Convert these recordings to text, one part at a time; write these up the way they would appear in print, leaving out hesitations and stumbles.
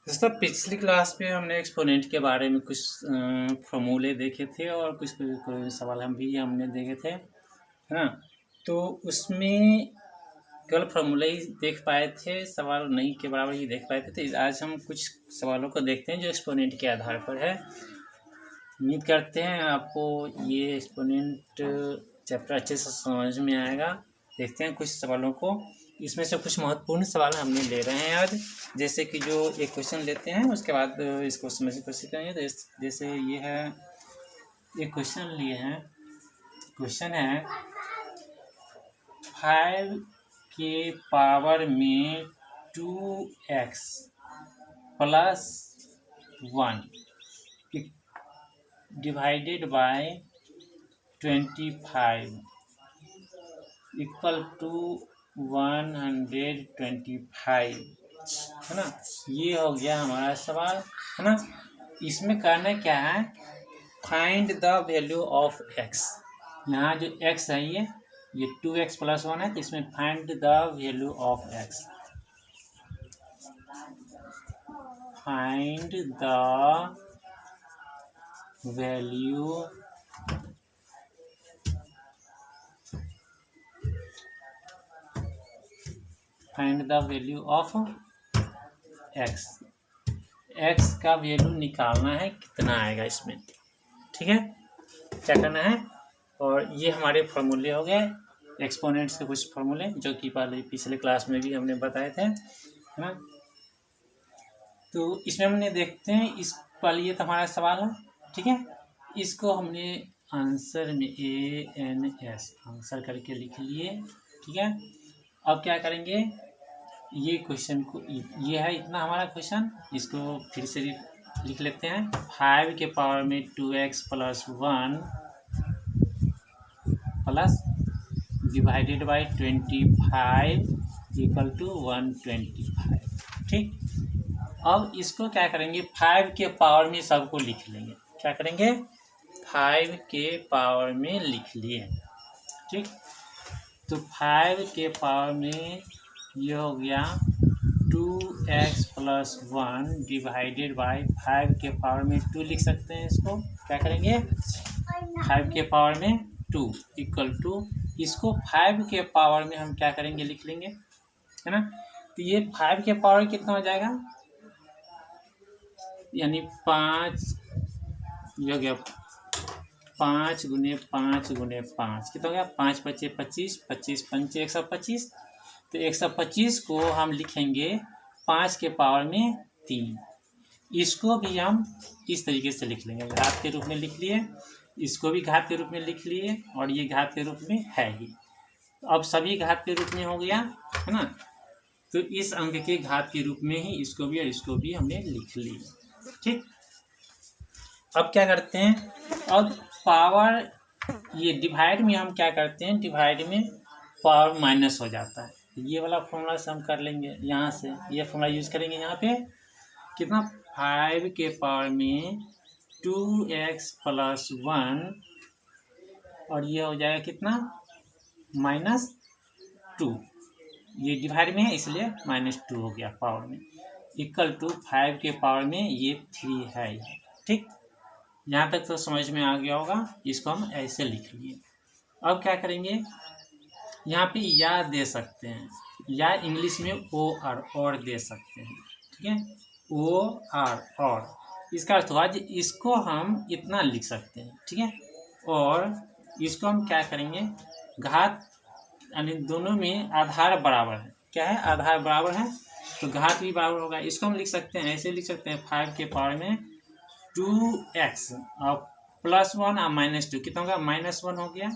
दोस्तों पिछली क्लास में हमने एक्सपोनेंट के बारे में कुछ फॉर्मूले देखे थे और कुछ सवाल हमने देखे थे, है ना। तो उसमें केवल फॉर्मूले ही देख पाए थे, सवाल नहीं के बराबर ही देख पाए थे। तो आज हम कुछ सवालों को देखते हैं जो एक्सपोनेंट के आधार पर है। उम्मीद करते हैं आपको ये एक्सपोनेंट चैप्टर अच्छे से समझ में आएगा। देखते हैं कुछ सवालों को। इसमें से कुछ महत्वपूर्ण सवाल हमने ले रहे हैं आज। जैसे कि जो एक क्वेश्चन लेते हैं उसके बाद इसको समझने की कोशिश करेंगे। तो जैसे ये है, एक क्वेश्चन लिए हैं। क्वेश्चन है 5 के पावर में 2x plus 1 divided by 25 equal to 125, है ना। ये हो गया हमारा सवाल, है ना। इसमें करना क्या है, find the value of x। यहाँ जो x है ये 2x प्लस 1 है, तो इसमें find the value of x। Find the value of x। x का वैल्यू निकालना है, कितना आएगा इसमें, ठीक है। क्या करना है, और ये हमारे फॉर्मूले हो गए एक्सपोनेंट्स के कुछ फॉर्मूले जो कि पिछले क्लास में भी हमने बताए थे, है ना। तो इसमें हमने देखते हैं, इस पहले ये तो हमारा सवाल है, ठीक है। इसको हमने आंसर में ANS आंसर करके लिख लिए, ठीक है। अब क्या करेंगे, ये क्वेश्चन को, ये है इतना हमारा क्वेश्चन, इसको फिर से लिख लेते हैं। 5 के पावर में 2x plus 1 plus divided by 25 equal to 125, ठीक। अब इसको क्या करेंगे, 5 के पावर में सबको लिख लेंगे। क्या करेंगे, 5 के पावर में लिख लिए, ठीक। तो 5 के पावर में ये हो गया 2x प्लस 1 डिवाइडेड बाई 5 के पावर में 2 लिख सकते हैं। इसको क्या करेंगे, 5 के पावर में 2 इक्वल टू, इसको 5 के पावर में हम क्या करेंगे, लिख लेंगे, है ना। तो ये 5 के पावर कितना हो जाएगा, यानी 5, ये हो गया 5 गुने 5 गुने 5 कितना हो गया, 5 × 5 = 25, 25 × 5 = 125। तो 125 को हम लिखेंगे 5 के पावर में 3। इसको भी हम इस तरीके से लिख लेंगे, घात के रूप में लिख लिए, इसको भी घात के रूप में लिख लिए, और ये घात के रूप में है ही। अब सभी घात के रूप में हो गया, है ना। तो इस अंक के घात के रूप में ही इसको भी और इसको भी हमने लिख लिया, ठीक। अब क्या करते हैं, अब पावर, ये डिवाइड में हम क्या करते हैं, डिवाइड में पावर माइनस हो जाता है। ये वाला फॉर्मूला से हम कर लेंगे, यहाँ से ये फॉर्मूला यूज करेंगे। यहाँ पे कितना, 5 के पावर में 2x प्लस 1, और ये हो जाएगा कितना, -2। ये डिवाइड में है इसलिए -2 हो गया पावर में, इक्वल टू 5 के पावर में ये 3 है, ठीक। यहाँ तक तो समझ में आ गया होगा। इसको हम ऐसे लिख लिए। अब क्या करेंगे, यहाँ पे या दे सकते हैं, या इंग्लिश में और दे सकते हैं, ठीक है। और इसका अर्थ हुआ कि इसको हम इतना लिख सकते हैं, ठीक है। और इसको हम क्या करेंगे, घात, यानी दोनों में आधार बराबर है। क्या है, आधार बराबर है तो घात भी बराबर होगा। इसको हम लिख सकते हैं, ऐसे लिख सकते हैं, 5 के पावर में 2x और प्लस 1 और -2 कितना हो गया, -1 हो गया,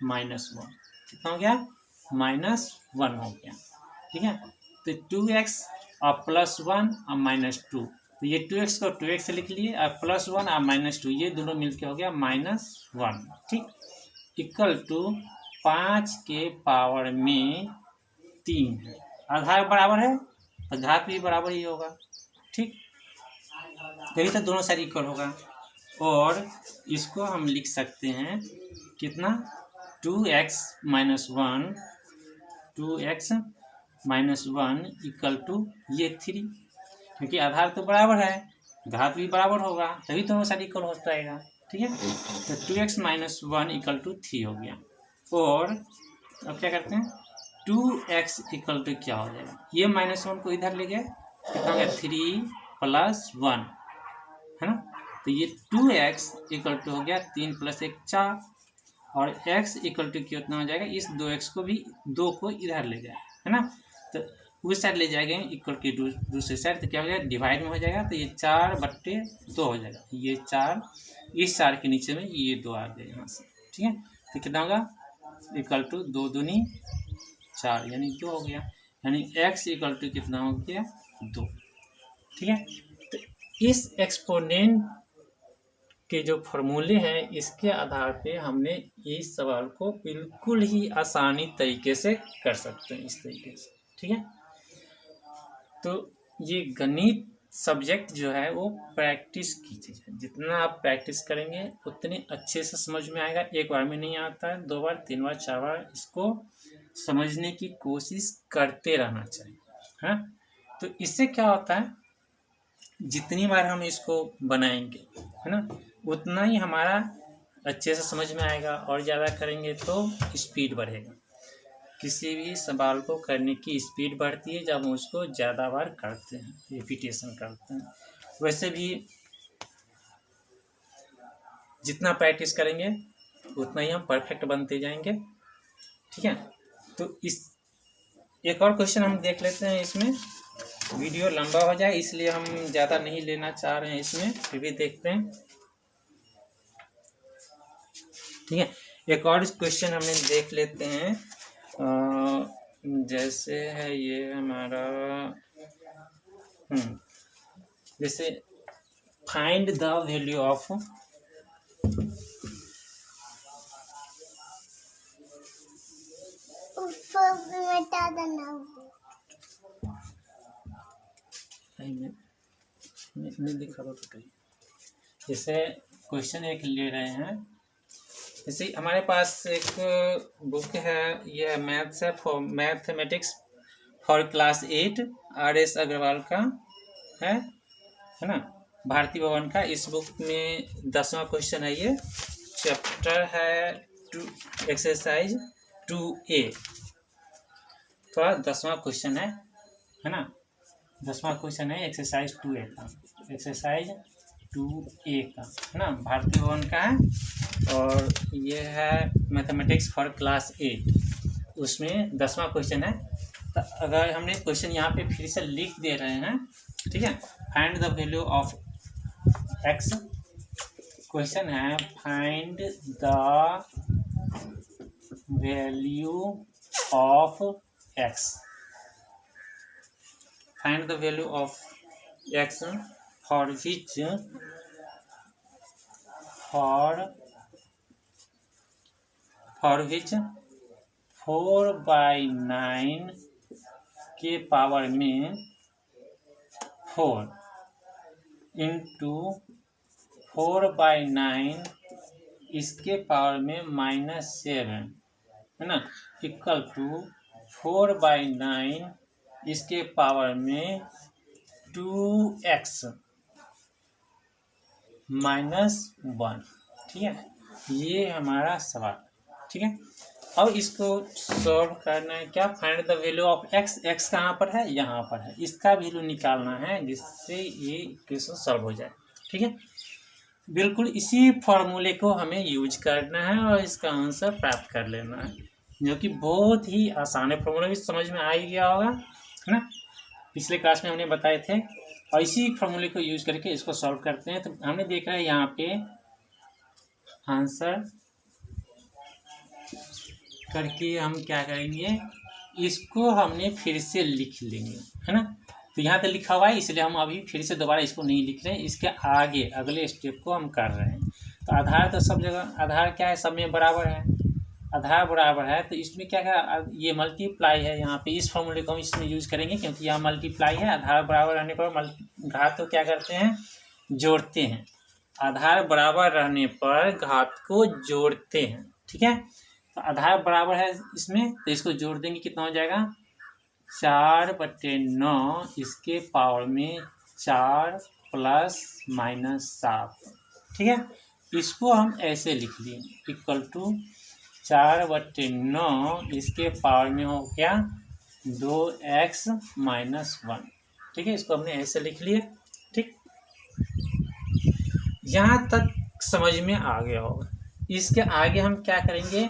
-1 कितना हो गया, -1 हो गया, ठीक है। तो 2x और प्लस 1 और -2, तो ये 2x को 2x से लिख लिए, और प्लस 1 और -2 ये दोनों मिलके हो गया -1, ठीक। इक्वल टू 5 के पावर में 3 है, आधार बराबर है तो घात भी बराबर ही होगा, ठीक। यही तो दोनों साइड इक्वल होगा। और इसको हम लिख सकते हैं कितना, 2x - 1 इक्वल टू ये 3, क्योंकि आधार तो बराबर है, घात भी बराबर होगा, तभी तो सारी इक्वल हो जाएगा। ठीक है, तो 2x - 1 = 3 हो गया। और अब क्या करते हैं, 2x = क्या हो जाएगा, ये -1 को इधर ले गए, कितना हो गया 3 + 1, है ना। तो ये 2x = हो गया 3 + 1 4, और x = कितना हो जाएगा, इस 2x को भी 2 को इधर ले जाए, है ना। तो उस साइड ले जाएंगे इक्वल की दूसरी साइड, तो क्या हो जाएगा, डिवाइड में हो जाएगा, तो ये 4/2 हो जाएगा, ये 4, इस 4 के नीचे में ये 2 आ गए यहाँ से। ठीक है, तो कितना होगा, = 2 दूनी 4, यानी 2 हो गया, यानी x = कितना हो गया 2। ठीक है, तो इस एक्सपोनेंट के जो फॉर्मूले हैं, इसके आधार पे हमने इस सवाल को बिल्कुल ही आसानी तरीके से कर सकते हैं, इस तरीके से। ठीक है, तो ये गणित सब्जेक्ट जो है वो प्रैक्टिस की चीज़ है, जितना आप प्रैक्टिस करेंगे उतने अच्छे से समझ में आएगा। एक बार में नहीं आता है, 2 बार 3 बार 4 बार इसको समझने की कोशिश करते रहना चाहिए। हाँ, तो इससे क्या होता है, जितनी बार हम इसको बनाएंगे, है ना, उतना ही हमारा अच्छे से समझ में आएगा, और ज़्यादा करेंगे तो स्पीड बढ़ेगा। किसी भी सवाल को करने की स्पीड बढ़ती है जब हम उसको ज़्यादा बार करते हैं, रिपीटेशन करते हैं। वैसे भी जितना प्रैक्टिस करेंगे उतना ही हम परफेक्ट बनते जाएंगे। ठीक है, तो इस एक और क्वेश्चन हम देख लेते हैं। इसमें वीडियो लंबा हो जाए इसलिए हम ज़्यादा नहीं लेना चाह रहे हैं इसमें, फिर भी देखते हैं। ठीक है, एक और क्वेश्चन हमने देख लेते हैं। जैसे है ये हमारा जैसे फाइंड द वैल्यू ऑफ नहीं दिखा दो तो। जैसे क्वेश्चन एक ले रहे हैं, जैसे हमारे पास एक बुक है, यह मैथ्स है, for mathematics for class 8 RS Agarwal का है ना, भारती भवन का। इस बुक में 10वां क्वेश्चन है, ये चैप्टर है 2 एक्सरसाइज 2A, तो 10वां क्वेश्चन है ना, 10वां क्वेश्चन है एक्सरसाइज 2A का, एक्सरसाइज 2A का, है ना, भारती भवन का है, और ये है मैथमेटिक्स फॉर क्लास 8, उसमें 10वां क्वेश्चन है। तो अगर हमने क्वेश्चन यहाँ पे फिर से लिख दे रहे हैं, ठीक है, find the value of x, question है find the value of x, find the value of x for which 4/9 के पावर में 4 इंटू 4/9 इसके पावर में -7, है ना, इक्वल टू 4/9 इसके पावर में 2x - 1। ठीक है, ये हमारा सवाल। ठीक है, अब इसको सॉल्व करना है, क्या, find the value of x, x कहाँ पर है, यहाँ पर है, इसका वैल्यू निकालना है जिससे ये इक्वेशन सॉल्व हो जाए। ठीक है, बिल्कुल इसी फॉर्मूले को हमें यूज करना है और इसका आंसर प्राप्त कर लेना है, जो कि बहुत ही आसान है। फॉर्मूला भी समझ में आ ही गया होगा, है ना, पिछले क्लास में हमने बताए थे। और इसी फॉर्मूले को यूज करके इसको सॉल्व करते हैं। तो हमने देखा है यहाँ पे आंसर करके हम क्या करेंगे, इसको हमने फिर से लिख लेंगे, है ना। तो यहाँ तो लिखा हुआ है, इसलिए हम अभी फिर से दोबारा इसको नहीं लिख रहे हैं, इसके आगे अगले स्टेप को हम कर रहे हैं। तो आधार तो सब जगह, आधार क्या है, सब में बराबर है, आधार बराबर है, तो इसमें क्या है, ये मल्टीप्लाई है, यहाँ पे इस फॉर्मूले को हम इसमें यूज करेंगे, क्योंकि यहाँ मल्टीप्लाई है। आधार बराबर रहने पर घात को क्या करते हैं, जोड़ते हैं। आधार बराबर रहने पर घात को जोड़ते हैं। ठीक है, तो आधार बराबर है इसमें, तो इसको जोड़ देंगे, कितना हो जाएगा, 4/9 इसके पावर में 4 प्लस माइनस 7, ठीक है। इसको हम ऐसे लिख लिए इक्वल टू 4/9 इसके पावर में हो गया 2x माइनस 1, ठीक है। इसको हमने ऐसे लिख लिए, ठीक। यहाँ तक समझ में आ गया होगा। इसके आगे हम क्या करेंगे,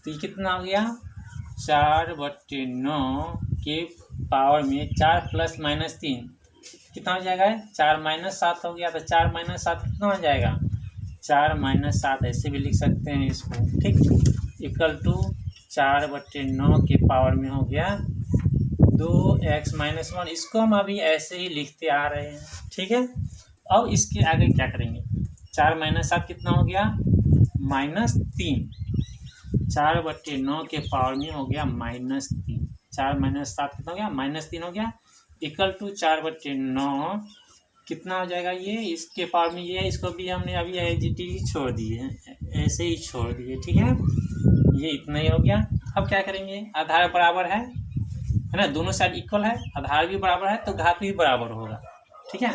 तो ये कितना हो गया 4/9 के पावर में 4 प्लस माइनस 3 कितना हो जाएगा, 4 माइनस 7 हो गया। तो 4 माइनस 7 कितना हो जाएगा, 4 माइनस 7 ऐसे भी लिख सकते हैं इसको, ठीक। इक्वल टू 4/9 के पावर में हो गया 2x माइनस 1। इसको हम अभी ऐसे ही लिखते आ रहे हैं, ठीक है। अब इसके आगे क्या करेंगे, 4 माइनस 7 कितना हो गया, -3। 4/9 के पावर में हो गया -3। 4 माइनस 7 कितना हो गया, -3 हो गया। इक्वल टू 4/9 कितना हो जाएगा, ये इसके पावर में ये है, इसको भी हमने अभी एज छोड़ दिए, ऐसे ही छोड़ दिए, ठीक है। ये इतना ही हो गया। अब क्या करेंगे, आधार बराबर है ना, दोनों साइड इक्वल है, आधार भी बराबर है तो घात भी बराबर होगा, ठीक है।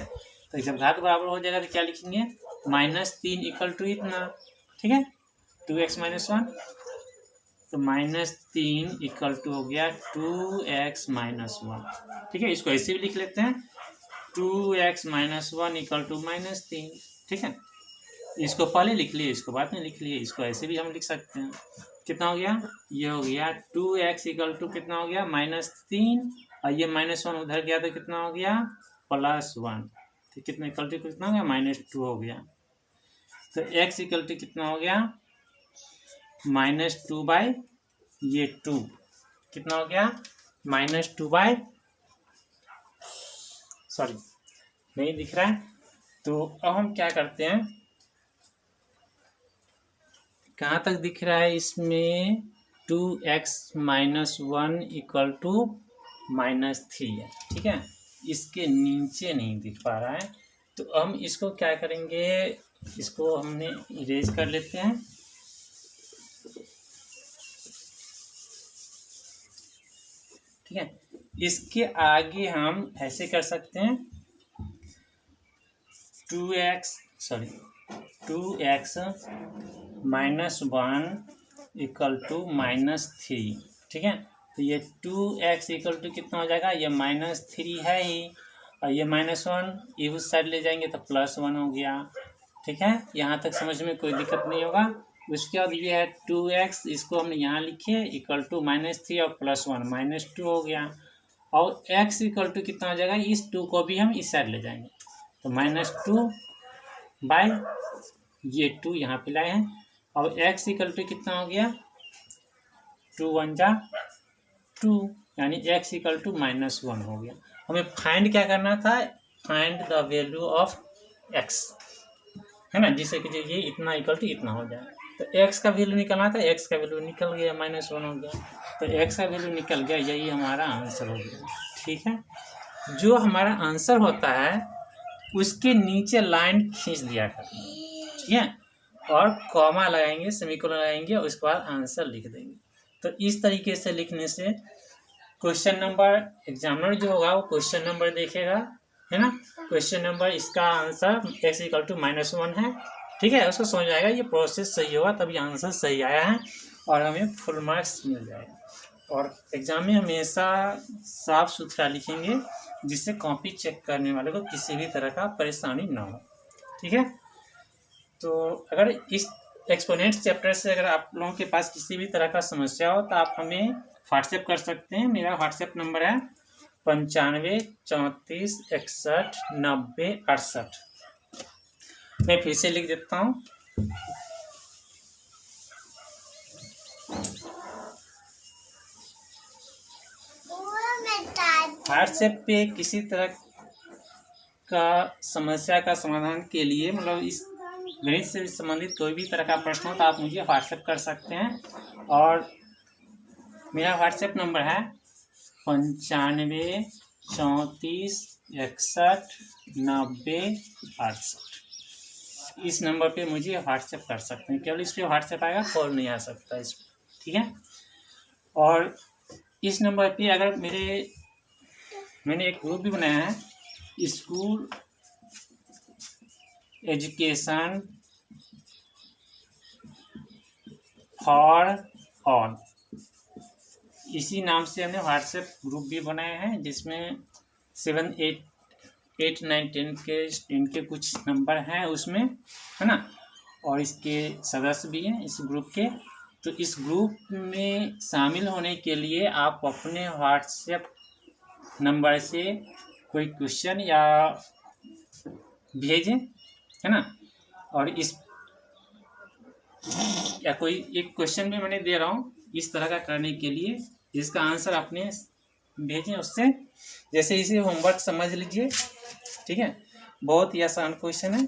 तो जब घात बराबर हो जाएगा तो क्या लिखेंगे, -3 इक्वल टू इतना, ठीक है, 2x माइनस 1। तो -3 इक्वल टू हो गया 2x माइनस 1, ठीक है। इसको ऐसे भी लिख लेते हैं, 2x माइनस 1 इक्वल टू -3, ठीक है। इसको पहले लिख लिए, इसको बाद में लिख लिए, इसको ऐसे भी हम लिख सकते हैं। कितना हो गया, ये हो गया 2x इक्वल टू कितना हो गया -3, और ये -1 उधर गया तो कितना हो गया +1, तो कितना इक्वल टू कितना हो गया -2 हो गया। तो x इक्वल टू कितना हो गया -2 बाई ये 2 कितना हो गया -2 बाई, सॉरी नहीं दिख रहा है। तो अब हम क्या करते हैं, कहाँ तक दिख रहा है इसमें, 2x माइनस 1 इक्वल टू -3 है, ठीक है। इसके नीचे नहीं दिख पा रहा है, तो हम इसको क्या करेंगे, इसको हमने इरेज कर लेते हैं, ठीक है। इसके आगे हम ऐसे कर सकते हैं, 2x माइनस 1 इक्वल टू -3, ठीक है। तो ये 2x इक्वल टू कितना हो जाएगा, ये -3 है ही, और ये -1 ये उस साइड ले जाएंगे तो +1 हो गया, ठीक है। यहाँ तक समझ में कोई दिक्कत नहीं होगा। उसके बाद ये है 2x, इसको हमने यहाँ लिखे इक्वल टू -3 और +1 -2 हो गया, और x इक्वल टू कितना हो जाएगा, इस 2 को भी हम इस साइड ले जाएंगे तो -2 बाई ये 2 यहाँ पे लाए हैं, और x इक्वल टू कितना हो गया 2 1 जा 2, यानी x इक्वल टू -1 हो गया। हमें फाइंड क्या करना था, find the value of x, है ना, जिससे कि ये इतना इक्वल टू इतना हो जाए। तो x का वैल्यू निकलना था, x का वैल्यू निकल गया -1 हो गया, तो x का वैल्यू निकल गया, यही हमारा आंसर हो गया, ठीक है। जो हमारा आंसर होता है उसके नीचे लाइन खींच दिया करना, ठीक है, और कॉमा लगाएंगे, सेमीकोलन लगाएंगे, और उसके बाद आंसर लिख देंगे। तो इस तरीके से लिखने से क्वेश्चन नंबर, एग्जामिनर जो होगा वो क्वेश्चन नंबर देखेगा, है ना, क्वेश्चन नंबर इसका आंसर x इक्वल टू -1 है, ठीक है। उसको समझ आएगा ये प्रोसेस सही होगा तभी आंसर सही आया है, और हमें फुल मार्क्स मिल जाएगा। और एग्जाम में हमेशा साफ सुथरा लिखेंगे, जिससे कॉपी चेक करने वाले को किसी भी तरह का परेशानी ना हो, ठीक है। तो अगर इस एक्सपोनेंट चैप्टर से अगर आप लोगों के पास किसी भी तरह का समस्या हो तो आप हमें व्हाट्सएप कर सकते हैं। मेरा व्हाट्सएप नंबर है 95 34 61 90 68। मैं फिर से लिख देता हूँ, व्हाट्सएप पे किसी तरह का समस्या का समाधान के लिए, मतलब इस गणित से संबंधित कोई भी तरह का प्रश्न हो तो आप मुझे व्हाट्सएप कर सकते हैं। और मेरा व्हाट्सएप नंबर है 95 34 61 90 68। इस नंबर पे मुझे व्हाट्सएप कर सकते हैं, केवल इस पर व्हाट्सएप आएगा, कॉल नहीं आ सकता इस पर, ठीक है। और इस नंबर पे अगर मैंने एक ग्रुप भी बनाया है, स्कूल एजुकेशन फॉर ऑल, इसी नाम से हमने व्हाट्सएप ग्रुप भी बनाए हैं, जिसमें 7, 8, 9, 10 के स्टूडेंट के कुछ नंबर हैं उसमें, है ना, और इसके सदस्य भी हैं इस ग्रुप के। तो इस ग्रुप में शामिल होने के लिए आप अपने व्हाट्सएप नंबर से कोई क्वेश्चन या भेजें, है ना, और इस या कोई एक क्वेश्चन भी मैंने दे रहा हूँ इस तरह का करने के लिए, इसका आंसर अपने भेजें उससे, जैसे इसे होमवर्क समझ लीजिए, ठीक है, बहुत ही आसान क्वेश्चन है।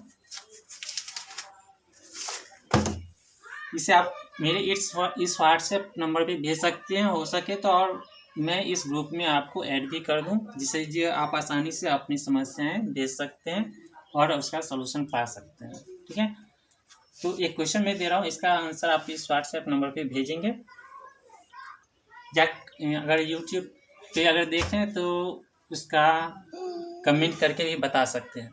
इसे आप मेरे इस व्हाट्सएप नंबर पे भेज सकते हैं, हो सके तो, और मैं इस ग्रुप में आपको ऐड भी कर दूं, जिससे जो आप आसानी से अपनी समस्याएं भेज सकते हैं और उसका सलूशन पा सकते हैं, ठीक है। तो एक क्वेश्चन मैं दे रहा हूँ, इसका आंसर आप इस व्हाट्सएप नंबर पे भेजेंगे, या अगर यूट्यूब पे अगर देखें तो उसका कमेंट करके भी बता सकते हैं।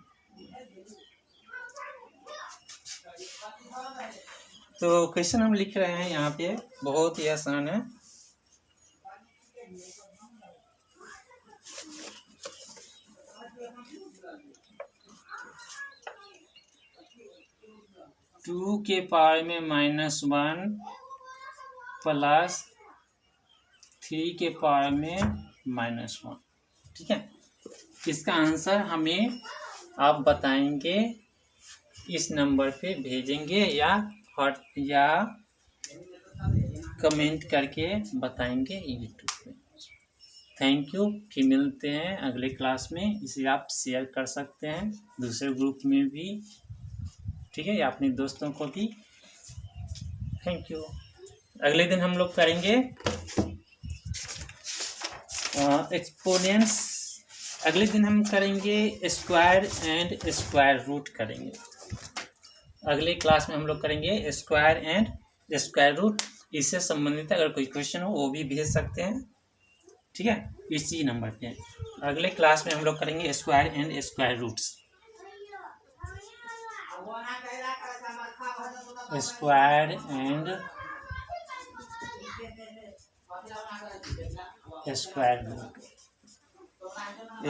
तो क्वेश्चन हम लिख रहे हैं यहाँ पे, बहुत ही आसान है। टू के पावर में -1 प्लस 3 के पावर में -1, ठीक है। इसका आंसर हमें आप बताएंगे, इस नंबर पे भेजेंगे या कमेंट करके बताएंगे यूट्यूब पे। थैंक यू, फिर मिलते हैं अगले क्लास में। इसे आप शेयर कर सकते हैं दूसरे ग्रुप में भी, ठीक है, या अपने दोस्तों को भी। Thank you. अगले दिन हम लोग करेंगे एक्सपोनेंट्स, अगले दिन हम करेंगे स्क्वायर एंड स्क्वायर रूट करेंगे। अगले क्लास में हम लोग करेंगे स्क्वायर एंड स्क्वायर रूट। इससे संबंधित अगर कोई क्वेश्चन हो वो भी भेज सकते हैं, ठीक है, इसी नंबर पे। अगले क्लास में हम लोग करेंगे square and square roots, square and square root,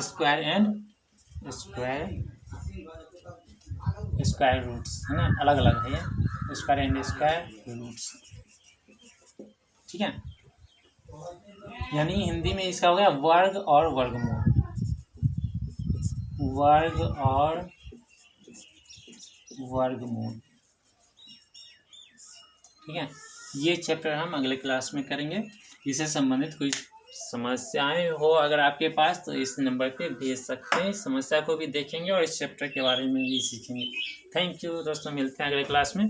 square and square roots, है ना, अलग अलग है ये, स्क्वायर एंड स्क्वायर रूट्स, ठीक है। यानी हिंदी में इसका हो गया वर्ग और वर्गमूल, वर्ग और वर्गमूल, ठीक है। ये चैप्टर हम अगले क्लास में करेंगे। इससे संबंधित कोई समस्याएं हो अगर आपके पास तो इस नंबर पे भेज सकते हैं, समस्या को भी देखेंगे और इस चैप्टर के बारे में भी सीखेंगे। थैंक यू दोस्तों, मिलते हैं अगले क्लास में।